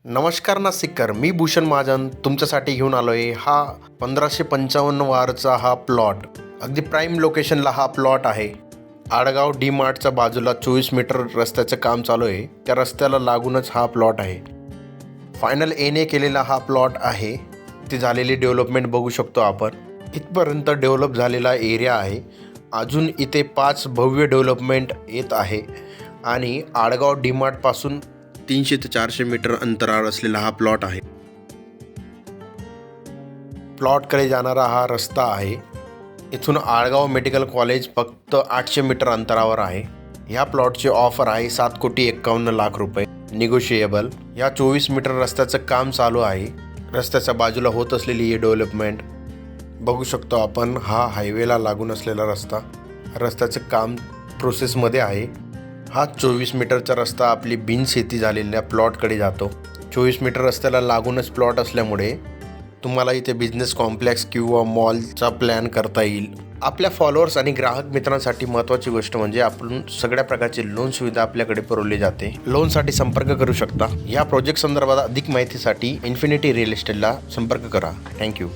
नमस्कार नाशिककर, मी भूषण महाजन तुमच्यासाठी घेऊन आलो आहे हा 1555 वारचा हा प्लॉट. अगदी प्राईम लोकेशनला हा प्लॉट आहे. आडगाव डी मार्टच्या बाजूला 24 मीटर रस्त्याचं काम चालू आहे. त्या रस्त्याला लागूनच हा प्लॉट आहे. फायनल एने केलेला हा प्लॉट आहे. ती झालेली डेव्हलपमेंट बघू शकतो आपण. इथपर्यंत डेव्हलप झालेला एरिया आहे. अजून इथे 5 भव्य डेव्हलपमेंट येत आहे आणि आडगाव डी मार्टपासून 300 ते 400 मीटर अंतरावर असलेला हा प्लॉट आहे. प्लॉटकडे जाणारा हा रस्ता आहे. इथून आळगाव मेडिकल कॉलेज फक्त 800 मीटर अंतरावर आहे. ह्या प्लॉटची ऑफर आहे 7,51,00,000 रुपये, निगोशिएबल. या 24 मीटर रस्त्याचं काम चालू आहे. रस्त्याच्या बाजूला होत असलेली ही डेव्हलपमेंट बघू शकतो आपण. हा हायवेला लागून असलेला रस्ता, रस्त्याचं काम प्रोसेसमध्ये आहे. हा 24 मीटरचा रस्ता आपली बिनशेती झालेल्या प्लॉटकडे जातो. 24 मीटर रस्त्याला लागूनच प्लॉट असल्यामुळे तुम्हाला इथे बिझनेस कॉम्प्लेक्स किंवा मॉलचा प्लॅन करता येईल. आपल्या फॉलोअर्स आणि ग्राहक मित्रांसाठी महत्त्वाची गोष्ट म्हणजे आपण सगळ्या प्रकारची लोन सुविधा आपल्याकडे पुरवली जाते. लोनसाठी संपर्क करू शकता. या प्रोजेक्ट संदर्भात अधिक माहितीसाठी इन्फिनिटी रिअल इस्टेटला संपर्क करा. थँक्यू.